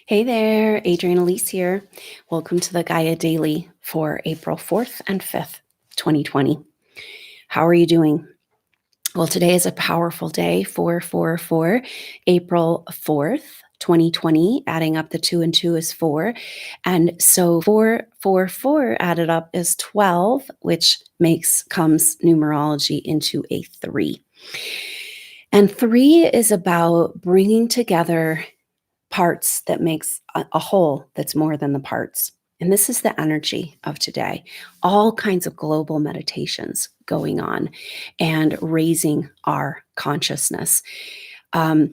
Hey there, Adrienne Elise here. Welcome to the GAIA Daily for April 4th and 5th, 2020. How are you doing? Well, today is a powerful day, 444, April 4th, 2020. Adding up the 2 and 2 is 4. And so 444 added up is 12, which comes numerology into a 3. And 3 is about bringing together parts that makes a whole that's more than the parts. And this is the energy of today. All kinds of global meditations going on and raising our consciousness. A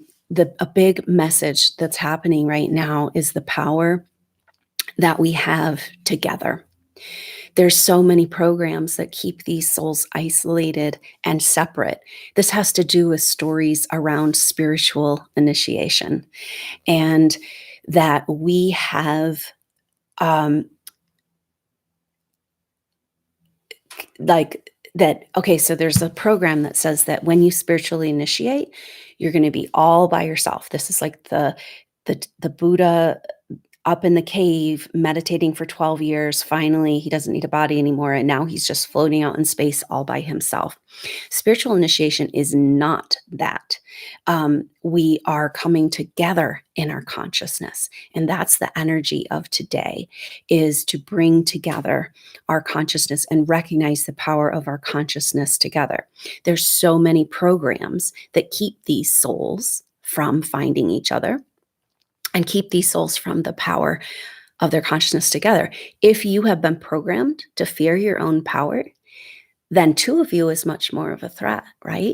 big message that's happening right now is the power that we have together. There's so many programs that keep these souls isolated and separate. This has to do with stories around spiritual initiation, and that we have so there's a program that says that when you spiritually initiate, you're going to be all by yourself. This is like the Buddha up in the cave meditating for 12 years. Finally, he doesn't need a body anymore, and now he's just floating out in space all by himself. Spiritual initiation is not that. We are coming together in our consciousness, and that's the energy of today, is to bring together our consciousness and recognize the power of our consciousness together. There's so many programs that keep these souls from finding each other and keep these souls from the power of their consciousness together. If you have been programmed to fear your own power, then two of you is much more of a threat, right?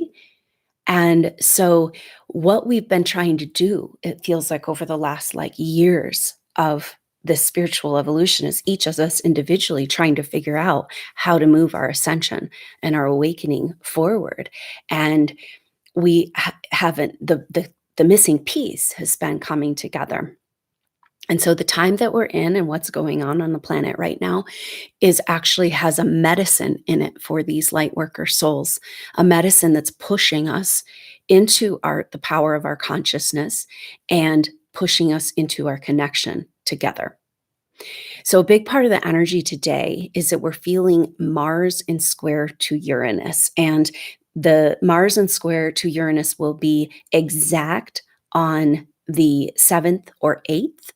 And so what we've been trying to do, it feels like over the last years of this spiritual evolution, is each of us individually trying to figure out how to move our ascension and our awakening forward. And we haven't, the missing piece has been coming together. And so the time that we're in and what's going on the planet right now has a medicine in it for these light worker souls, a medicine that's pushing us into the power of our consciousness and pushing us into our connection together. So a big part of the energy today is that we're feeling Mars in square to Uranus, and the Mars in square to Uranus will be exact on the 7th or 8th.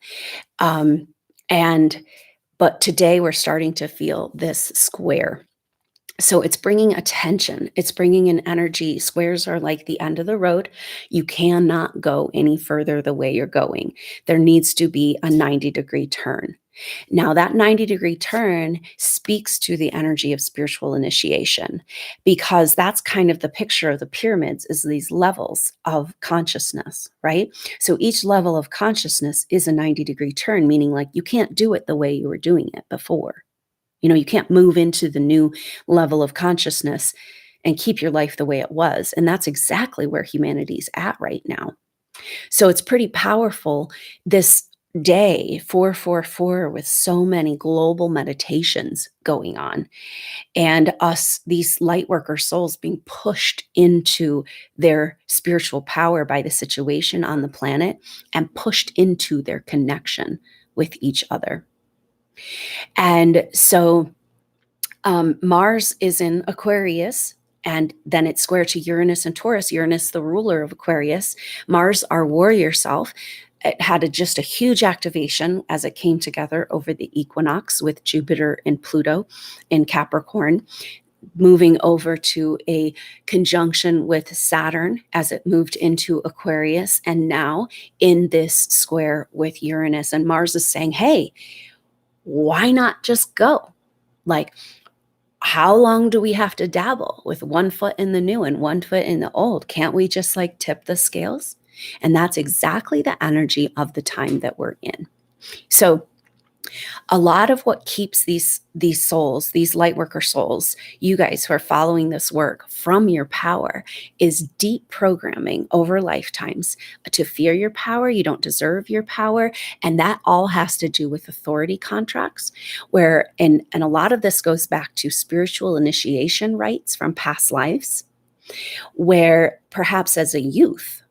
But today we're starting to feel this square. So it's bringing attention. It's bringing an energy. Squares are like the end of the road. You cannot go any further the way you're going. There needs to be a 90-degree turn. Now, that 90-degree turn speaks to the energy of spiritual initiation, because that's kind of the picture of the pyramids, is these levels of consciousness, right? So each level of consciousness is a 90-degree turn, meaning you can't do it the way you were doing it before. You can't move into the new level of consciousness and keep your life the way it was. And that's exactly where humanity's at right now. So it's pretty powerful, this day 444, with so many global meditations going on, and these light worker souls being pushed into their spiritual power by the situation on the planet and pushed into their connection with each other. And so Mars is in Aquarius, and then it's square to Uranus and Taurus. Uranus, the ruler of Aquarius. Mars, our warrior self. It had just a huge activation as it came together over the equinox with Jupiter and Pluto in Capricorn, moving over to a conjunction with Saturn as it moved into Aquarius, and now in this square with Uranus. And Mars is saying, hey, why not just go? How long do we have to dabble with one foot in the new and one foot in the old? Can't we just tip the scales? And that's exactly the energy of the time that we're in. So a lot of what keeps these souls, these light worker souls, you guys who are following this work from your power, is deep programming over lifetimes to fear your power. You don't deserve your power. And that all has to do with authority contracts, where, and a lot of this goes back to spiritual initiation rites from past lives, where perhaps as a youth,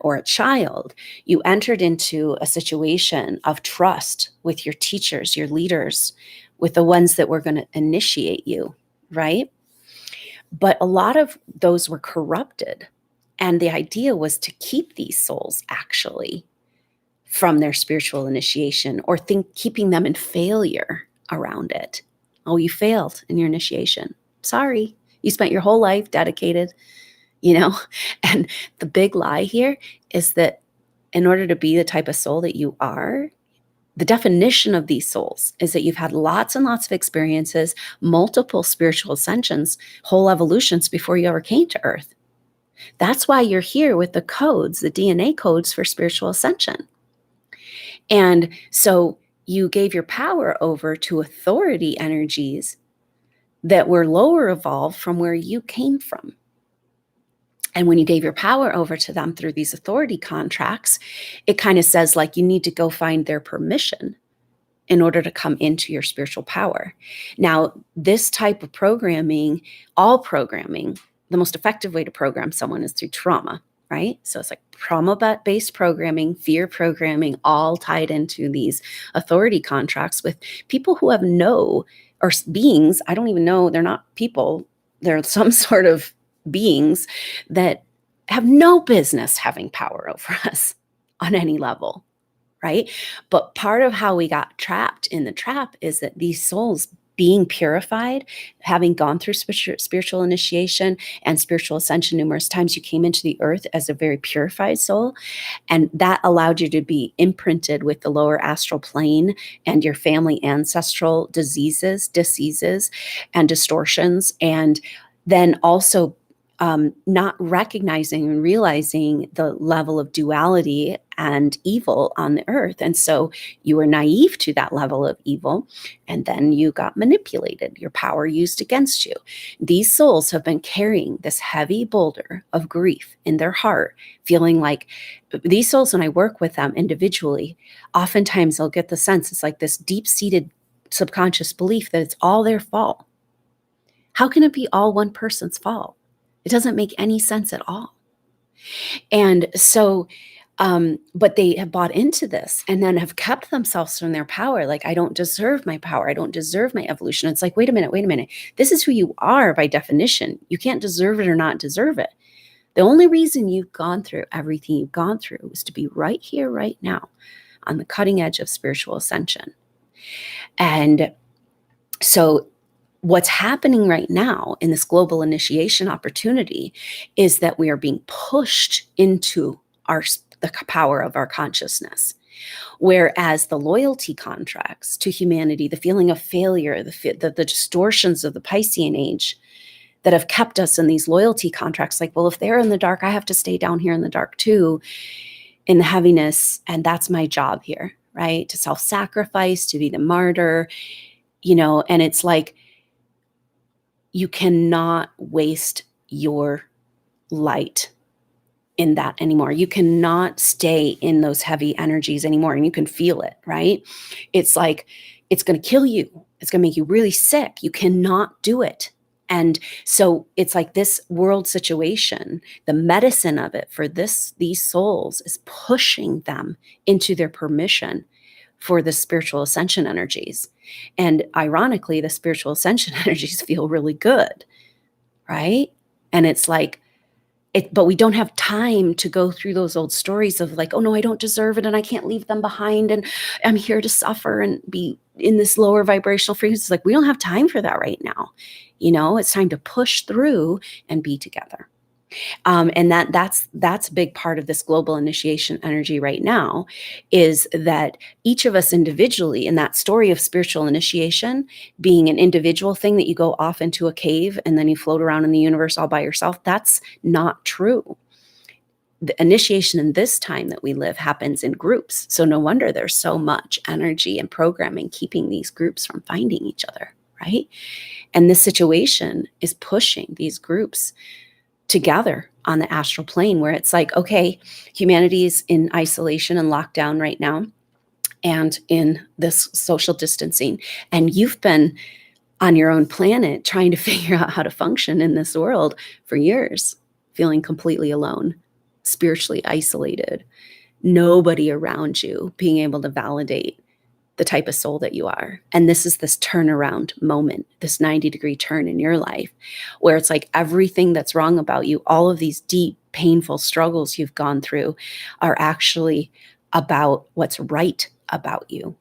or a child, you entered into a situation of trust with your teachers, your leaders, with the ones that were going to initiate you, right? But a lot of those were corrupted. And the idea was to keep these souls actually from their spiritual initiation, or keeping them in failure around it. Oh, you failed in your initiation. Sorry. You spent your whole life dedicated, you know? And the big lie here is that in order to be the type of soul that you are, the definition of these souls is that you've had lots and lots of experiences, multiple spiritual ascensions, whole evolutions before you ever came to Earth. That's why you're here with the codes, the DNA codes for spiritual ascension. And so you gave your power over to authority energies that were lower evolved from where you came from. And when you gave your power over to them through these authority contracts, it kind of says like you need to go find their permission in order to come into your spiritual power. Now, this type of programming, all programming, the most effective way to program someone is through trauma, right? So it's like trauma-based programming, fear programming, all tied into these authority contracts with people who have or beings, I don't even know, they're not people, they're some sort of beings that have no business having power over us on any level. Right? But part of how we got trapped in the trap is that these souls being purified, having gone through spiritual initiation and spiritual ascension numerous times, you came into the earth as a very purified soul. And that allowed you to be imprinted with the lower astral plane and your family ancestral diseases, and distortions. And then also not recognizing and realizing the level of duality and evil on the earth. And so you were naive to that level of evil, and then you got manipulated, your power used against you. These souls have been carrying this heavy boulder of grief in their heart, feeling like these souls, when I work with them individually, oftentimes they'll get the sense it's like this deep-seated subconscious belief that it's all their fault. How can it be all one person's fault? It doesn't make any sense at all. And so, but they have bought into this and then have kept themselves from their power. Like, I don't deserve my power. I don't deserve my evolution. It's like, wait a minute. This is who you are by definition. You can't deserve it or not deserve it. The only reason you've gone through everything you've gone through is to be right here, right now, on the cutting edge of spiritual ascension. And so what's happening right now in this global initiation opportunity is that we are being pushed into the power of our consciousness. Whereas the loyalty contracts to humanity, the feeling of failure, the distortions of the Piscean age that have kept us in these loyalty contracts, like, well, if they're in the dark, I have to stay down here in the dark too, in the heaviness, and that's my job here, right? To self-sacrifice, to be the martyr, and it's like, you cannot waste your light in that anymore. You cannot stay in those heavy energies anymore, and you can feel it, right? It's like, it's going to kill you. It's going to make you really sick. You cannot do it. And so it's like this world situation, the medicine of it for these souls is pushing them into their permission for the spiritual ascension energies. And ironically, the spiritual ascension energies feel really good, right? And it's like, but we don't have time to go through those old stories of like, oh no, I don't deserve it and I can't leave them behind and I'm here to suffer and be in this lower vibrational frequency. It's like, we don't have time for that right now. It's time to push through and be together. And that's a big part of this global initiation energy right now, is that each of us individually, in that story of spiritual initiation being an individual thing that you go off into a cave and then you float around in the universe all by yourself, that's not true. The initiation in this time that we live happens in groups. So no wonder there's so much energy and programming keeping these groups from finding each other, right? And this situation is pushing these groups together on the astral plane, where it's like, okay, humanity is in isolation and lockdown right now and in this social distancing. And you've been on your own planet trying to figure out how to function in this world for years, feeling completely alone. spiritually isolated, nobody around you being able to validate the type of soul that you are. And this is this turnaround moment, this 90-degree turn in your life, where it's like everything that's wrong about you, all of these deep, painful struggles you've gone through are actually about what's right about you.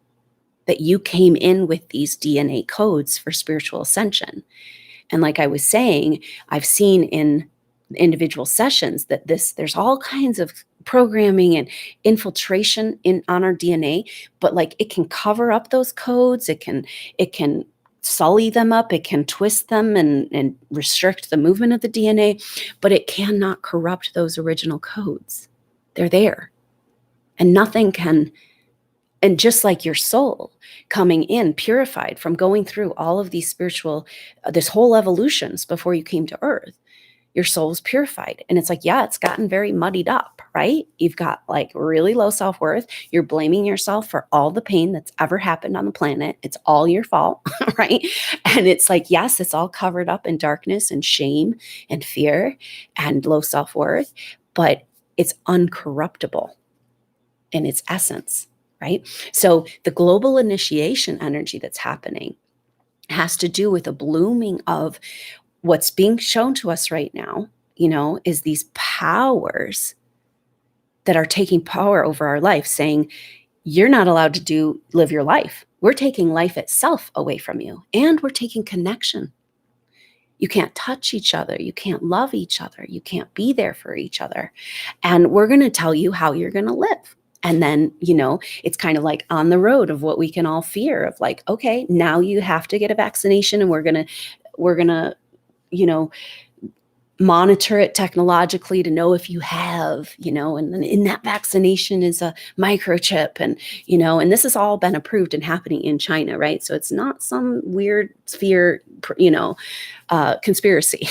That you came in with these DNA codes for spiritual ascension. And like I was saying, I've seen in individual sessions that there's all kinds of programming and infiltration on our DNA, but like it can cover up those codes, it can sully them up, it can twist them and restrict the movement of the DNA, but it cannot corrupt those original codes. They're there. And nothing can. And just like your soul coming in purified from going through all of these spiritual, this whole evolutions before you came to earth, your soul's purified. And it's like, yeah, it's gotten very muddied up, right? You've got like really low self-worth. You're blaming yourself for all the pain that's ever happened on the planet. It's all your fault, right? And it's like, yes, it's all covered up in darkness and shame and fear and low self-worth, but it's uncorruptible in its essence. Right? So the global initiation energy that's happening has to do with a blooming of what's being shown to us right now, is these powers that are taking power over our life, saying, you're not allowed to live your life. We're taking life itself away from you, and we're taking connection. You can't touch each other. You can't love each other. You can't be there for each other. And we're going to tell you how you're going to live. And then, it's kind of like on the road of what we can all fear of, like, okay, now you have to get a vaccination, and we're going to, monitor it technologically to know if you have, and then in that vaccination is a microchip, and this has all been approved and happening in China, right? So it's not some weird sphere, conspiracy,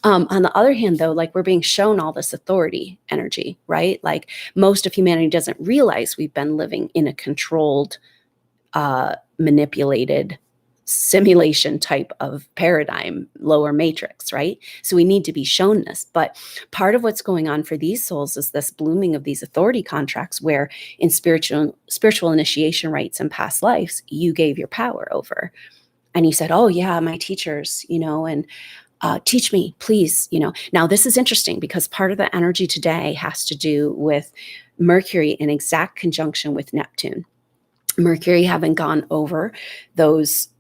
on the other hand, though, like we're being shown all this authority energy, right? Like most of humanity doesn't realize we've been living in a controlled, manipulated simulation type of paradigm, lower matrix, right? So we need to be shown this. But part of what's going on for these souls is this blooming of these authority contracts, where in spiritual initiation rites and past lives, you gave your power over. And you said, oh yeah, my teachers, and teach me, please, Now this is interesting because part of the energy today has to do with Mercury in exact conjunction with Neptune. Mercury having gone over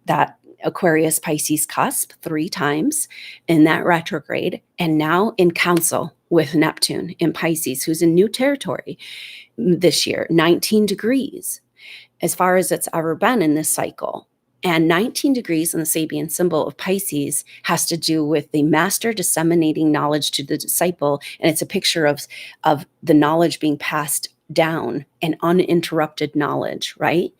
that Aquarius Pisces cusp 3 times in that retrograde, and now in council with Neptune in Pisces, who's in new territory this year, 19 degrees, as far as it's ever been in this cycle. And 19 degrees in the Sabian symbol of Pisces has to do with the master disseminating knowledge to the disciple. And it's a picture of the knowledge being passed down, and uninterrupted knowledge, right?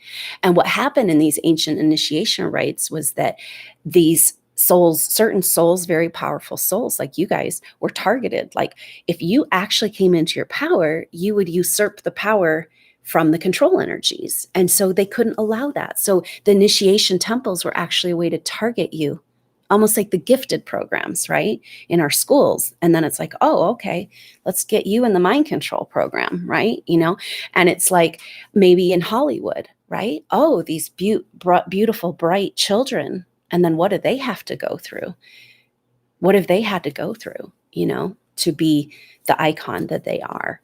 And what happened in these ancient initiation rites was that these souls, certain souls, very powerful souls like you guys, were targeted. Like if you actually came into your power, you would usurp the power from the control energies. And so they couldn't allow that. So the initiation temples were actually a way to target you, almost like the gifted programs, right, in our schools. And then it's like, oh, okay, let's get you in the mind control program, right? And it's like maybe in Hollywood, right? Oh, these beautiful, bright children. And then what do they have to go through? What have they had to go through, to be the icon that they are?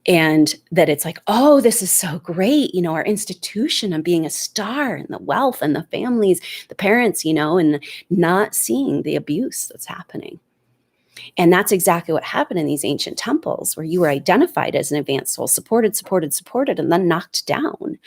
And that it's like, oh, this is so great, our institution of being a star, and the wealth and the families, the parents, and not seeing the abuse that's happening. And that's exactly what happened in these ancient temples, where you were identified as an advanced soul, supported, and then knocked down,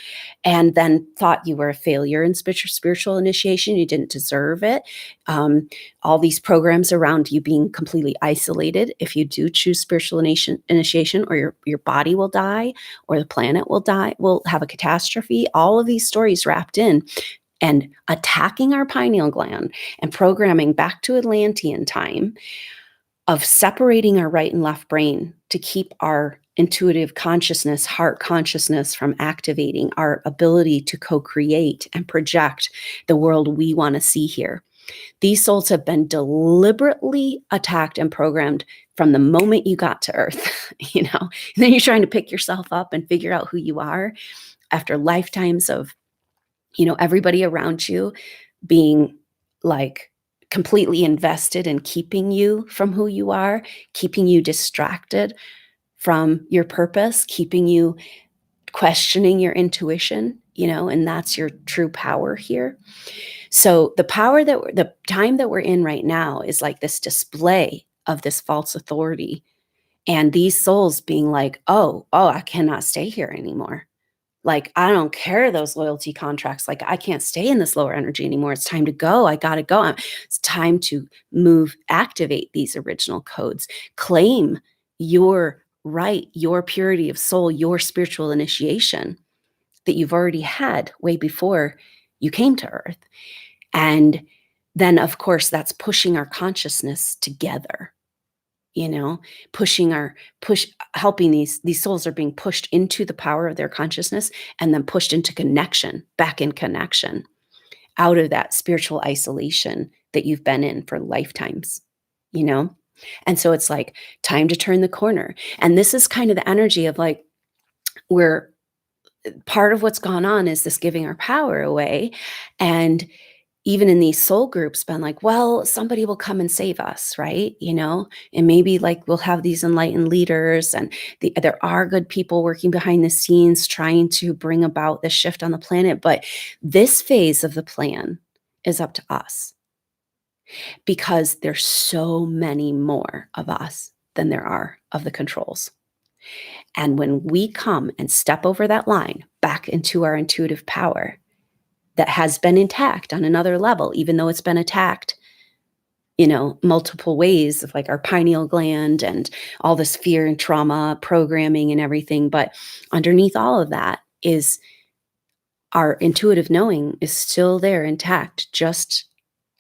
and then thought you were a failure in spiritual initiation. You didn't deserve it. All these programs around you being completely isolated. If you do choose spiritual initiation, or your body will die, or the planet will die, will have a catastrophe. All of these stories wrapped in, and attacking our pineal gland and programming back to Atlantean time of separating our right and left brain to keep our intuitive consciousness, heart consciousness from activating our ability to co-create and project the world we want to see here. These souls have been deliberately attacked and programmed from the moment you got to Earth, and then you're trying to pick yourself up and figure out who you are after lifetimes of, everybody around you being like completely invested in keeping you from who you are, keeping you distracted from your purpose, keeping you questioning your intuition, and that's your true power here. So the time that we're in right now is like this display of this false authority, and these souls being like, oh, I cannot stay here anymore. Like, I don't care those loyalty contracts. Like, I can't stay in this lower energy anymore. It's time to go. I got to go. It's time to move, activate these original codes, claim your right, your purity of soul, your spiritual initiation that you've already had way before you came to Earth. And then, of course, that's pushing our consciousness together, helping these souls are being pushed into the power of their consciousness and then pushed into connection, back in connection, out of that spiritual isolation that you've been in for lifetimes, And so it's like time to turn the corner. And this is kind of the energy of like, we're part of what's gone on is this giving our power away. And even in these soul groups been like, well, somebody will come and save us, right? And maybe like we'll have these enlightened leaders, and there are good people working behind the scenes trying to bring about this shift on the planet. But this phase of the plan is up to us, because there's so many more of us than there are of the controls. And when we come and step over that line back into our intuitive power, that has been intact on another level, even though it's been attacked, multiple ways of like our pineal gland and all this fear and trauma programming and everything. But underneath all of that is our intuitive knowing is still there intact, just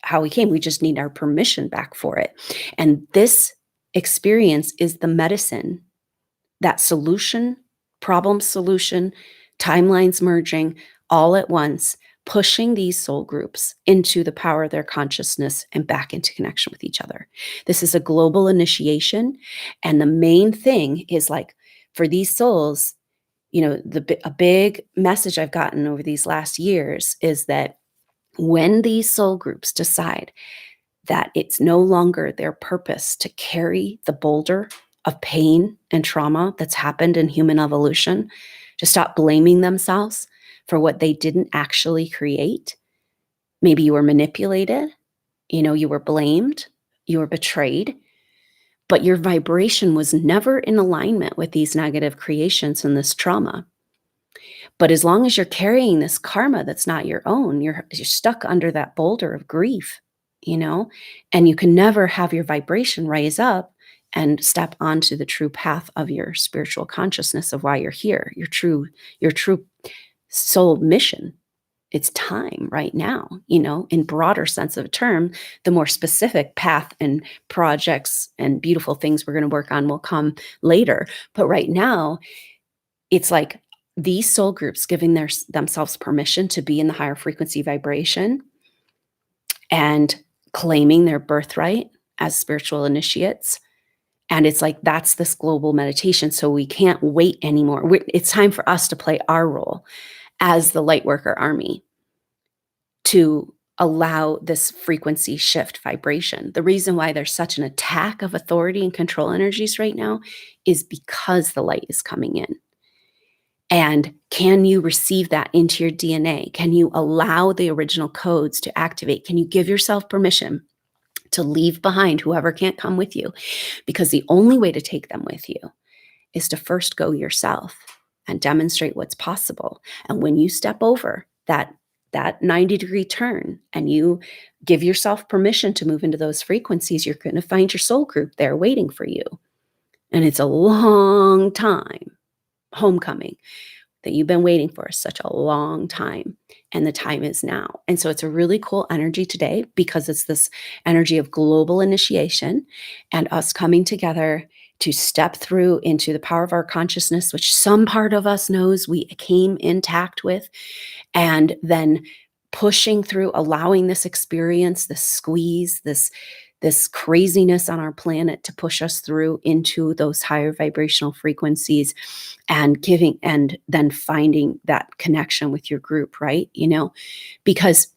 how we came. We just need our permission back for it. And this experience is the medicine, that solution, problem solution, timelines merging all at once, pushing these soul groups into the power of their consciousness and back into connection with each other. This is a global initiation. And the main thing is like, for these souls, a big message I've gotten over these last years is that when these soul groups decide that it's no longer their purpose to carry the boulder of pain and trauma that's happened in human evolution, to stop blaming themselves for what they didn't actually create. Maybe you were manipulated, you were blamed, you were betrayed, but your vibration was never in alignment with these negative creations and this trauma. But as long as you're carrying this karma that's not your own, you're stuck under that boulder of grief, and you can never have your vibration rise up and step onto the true path of your spiritual consciousness of why you're here, your true soul mission. It's time right now, in broader sense of a term. The more specific path and projects and beautiful things we're going to work on will come later. But right now, it's like these soul groups giving themselves permission to be in the higher frequency vibration and claiming their birthright as spiritual initiates. And it's like, that's this global meditation. So we can't wait anymore. It's time for us to play our role as the lightworker army to allow this frequency shift vibration. The reason why there's such an attack of authority and control energies right now is because the light is coming in. And can you receive that into your DNA? Can you allow the original codes to activate? Can you give yourself permission to leave behind whoever can't come with you? Because the only way to take them with you is to first go yourself and demonstrate what's possible. And when you step over that 90-degree turn and you give yourself permission to move into those frequencies, you're going to find your soul group there waiting for you. And it's a long time homecoming that you've been waiting for such a long time. And the time is now. And so it's a really cool energy today, because it's this energy of global initiation and us coming together to step through into the power of our consciousness, which some part of us knows we came intact with, and then pushing through, allowing this experience, this squeeze, this craziness on our planet to push us through into those higher vibrational frequencies, and then finding that connection with your group, right? Because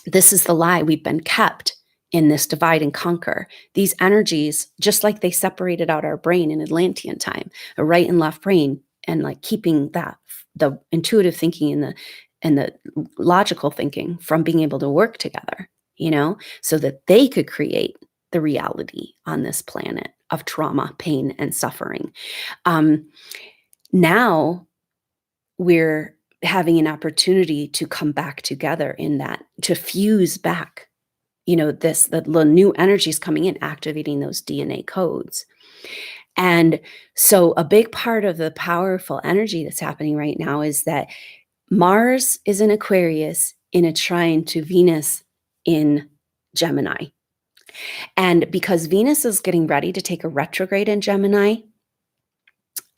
this is the lie we've been kept in, this divide and conquer. These energies, just like they separated out our brain in Atlantean time, a right and left brain, and like keeping that, the intuitive thinking and the logical thinking from being able to work together, so that they could create the reality on this planet of trauma, pain, and suffering. Now we're having an opportunity to come back together in that, to fuse back, the new energies coming in, activating those DNA codes. And so a big part of the powerful energy that's happening right now is that Mars is in Aquarius in a trine to Venus in Gemini. And because Venus is getting ready to take a retrograde in Gemini,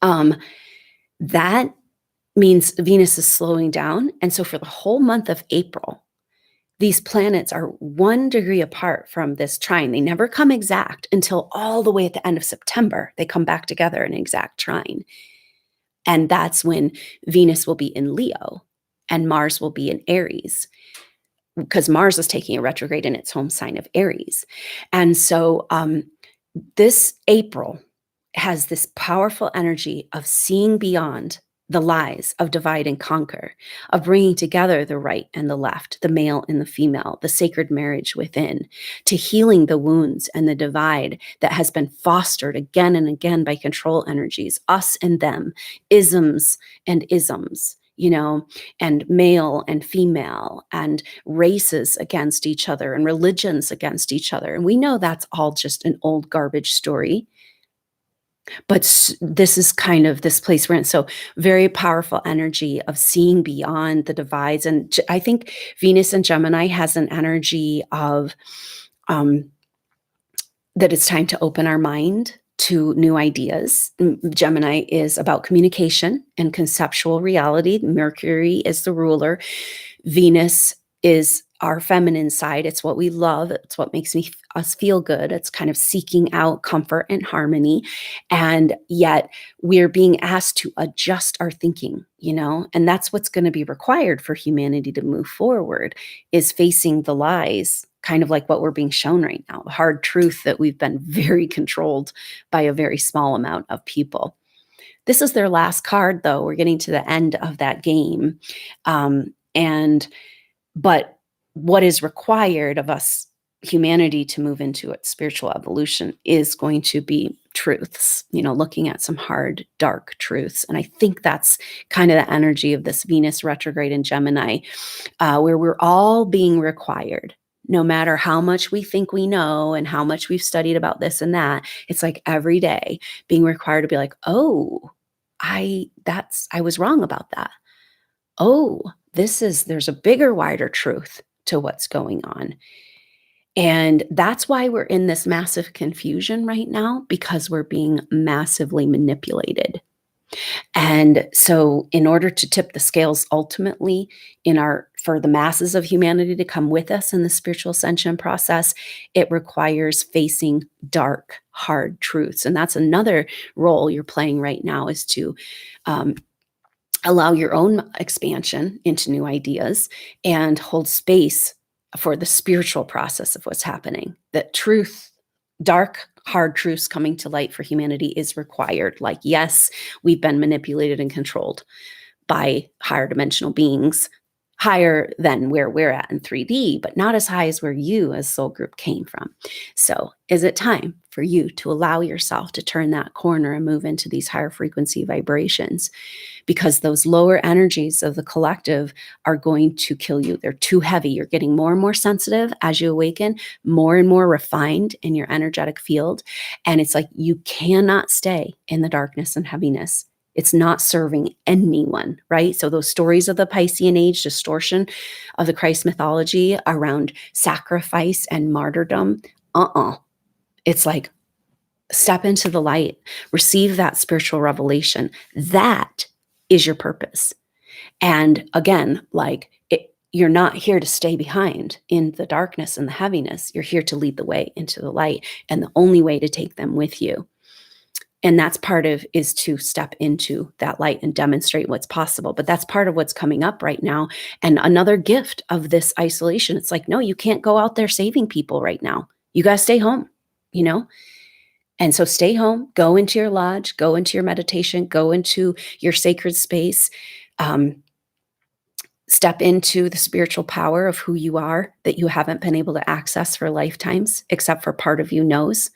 that means Venus is slowing down. And so for the whole month of April, these planets are 1 degree apart from this trine. They never come exact until all the way at the end of September. They come back together in exact trine. And that's when Venus will be in Leo and Mars will be in Aries, because Mars is taking a retrograde in its home sign of Aries. And so this April has this powerful energy of seeing beyond the lies of divide and conquer, of bringing together the right and the left, the male and the female, the sacred marriage within, to healing the wounds and the divide that has been fostered again and again by control energies, us and them, isms and isms, and male and female, and races against each other, and religions against each other. And we know that's all just an old garbage story. But this is kind of this place we're in. So very powerful energy of seeing beyond the divides. And I think Venus in Gemini has an energy of that it's time to open our mind to new ideas. Gemini is about communication and conceptual reality. Mercury is the ruler. Venus is our feminine side. It's what we love. It's what makes us feel good. It's kind of seeking out comfort and harmony. And yet we're being asked to adjust our thinking, and that's what's going to be required for humanity to move forward, is facing the lies, kind of like what we're being shown right now, the hard truth that we've been very controlled by a very small amount of people. This is their last card, though. We're getting to the end of that game. But what is required of us, humanity, to move into its spiritual evolution is going to be truths, looking at some hard, dark truths. And I think that's kind of the energy of this Venus retrograde in Gemini, where we're all being required, no matter how much we think we know and how much we've studied about this and that. It's like every day being required to be like, oh, I was wrong about that. Oh, there's a bigger, wider truth to what's going on. And that's why we're in this massive confusion right now, because we're being massively manipulated. And so in order to tip the scales ultimately for the masses of humanity to come with us in the spiritual ascension process, it requires facing dark, hard truths. And that's another role you're playing right now, is to allow your own expansion into new ideas and hold space for the spiritual process of what's happening. That truth, dark, hard truths coming to light for humanity is required. Like, yes, we've been manipulated and controlled by higher dimensional beings, higher than where we're at in 3D, but not as high as where you as soul group came from. So is it time for you to allow yourself to turn that corner and move into these higher frequency vibrations? Because those lower energies of the collective are going to kill you. They're too heavy. You're getting more and more sensitive as you awaken, more and more refined in your energetic field. And it's like you cannot stay in the darkness and heaviness. It's not serving anyone, right? So those stories of the Piscean age, distortion of the Christ mythology around sacrifice and martyrdom, it's like, step into the light, receive that spiritual revelation. That is your purpose. And again, you're not here to stay behind in the darkness and the heaviness. You're here to lead the way into the light, and the only way to take them with you. And that's part of is to step into that light and demonstrate what's possible. But that's part of what's coming up right now. And another gift of this isolation, it's like, no, you can't go out there saving people right now. You got to stay home, you know? And so stay home, go into your lodge, go into your meditation, go into your sacred space, step into the spiritual power of who you are that you haven't been able to access for lifetimes, except for part of you knows.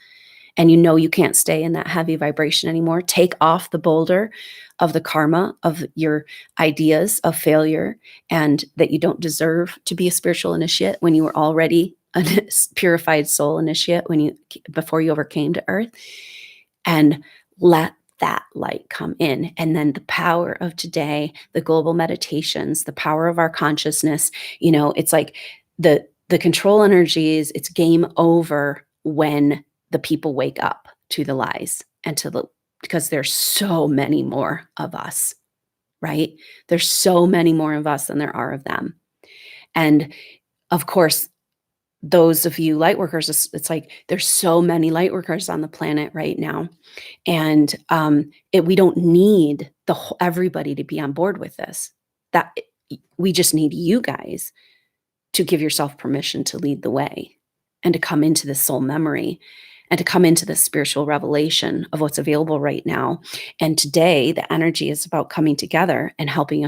And you know you can't stay in that heavy vibration anymore. Take off the boulder of the karma of your ideas of failure and that you don't deserve to be a spiritual initiate when you were already a purified soul initiate before you ever came to earth. And let that light come in. And then the power of today, the global meditations, the power of our consciousness, it's like the control energies, it's game over when the people wake up to the lies and because there's so many more of us, right? There's so many more of us than there are of them. And of course, those of you light workers, it's like there's so many light workers on the planet right now. And we don't need everybody to be on board with this. We just need you guys to give yourself permission to lead the way and to come into this soul memory and to come into this spiritual revelation of what's available right now. And today, the energy is about coming together and helping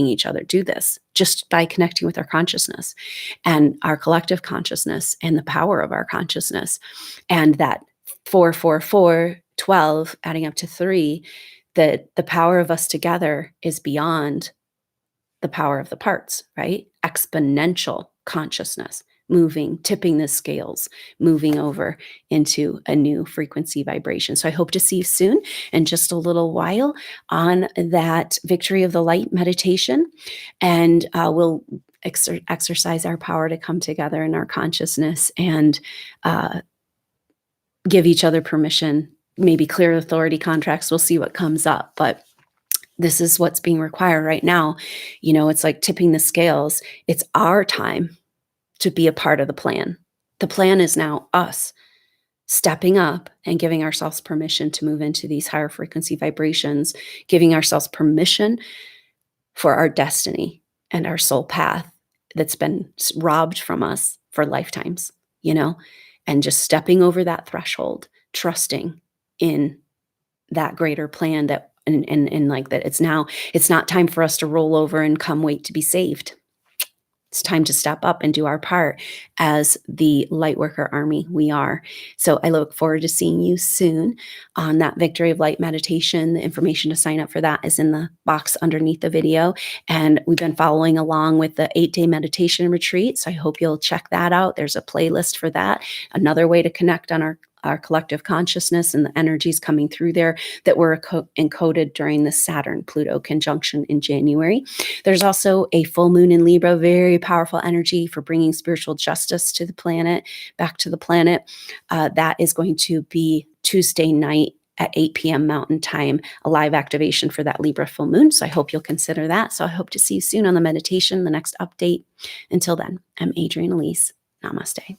each other do this just by connecting with our consciousness and our collective consciousness and the power of our consciousness. And that 4, 12, adding up to 3, that the power of us together is beyond the power of the parts, right? Exponential consciousness. Moving, tipping the scales, moving over into a new frequency vibration. So I hope to see you soon in just a little while on that Victory of the Light meditation. And we'll exercise our power to come together in our consciousness and give each other permission, maybe clear authority contracts. We'll see what comes up. But this is what's being required right now. It's like tipping the scales. It's our time to be a part of the plan. The plan is now us stepping up and giving ourselves permission to move into these higher frequency vibrations, giving ourselves permission for our destiny and our soul path that's been robbed from us for lifetimes, and just stepping over that threshold, trusting in that greater plan that and like that it's not time for us to roll over and come wait to be saved. It's time to step up and do our part as the Lightworker Army we are. So I look forward to seeing you soon on that Victory of Light meditation. The information to sign up for that is in the box underneath the video. And we've been following along with the 8-day meditation retreat. So I hope you'll check that out. There's a playlist for that. Another way to connect on our collective consciousness and the energies coming through there that were encoded during the Saturn-Pluto conjunction in January. There's also a full moon in Libra, very powerful energy for bringing spiritual justice to the planet, back to the planet. That is going to be Tuesday night at 8 p.m. Mountain Time, a live activation for that Libra full moon. So I hope you'll consider that. So I hope to see you soon on the meditation, the next update. Until then, I'm Adrienne Elise. Namaste.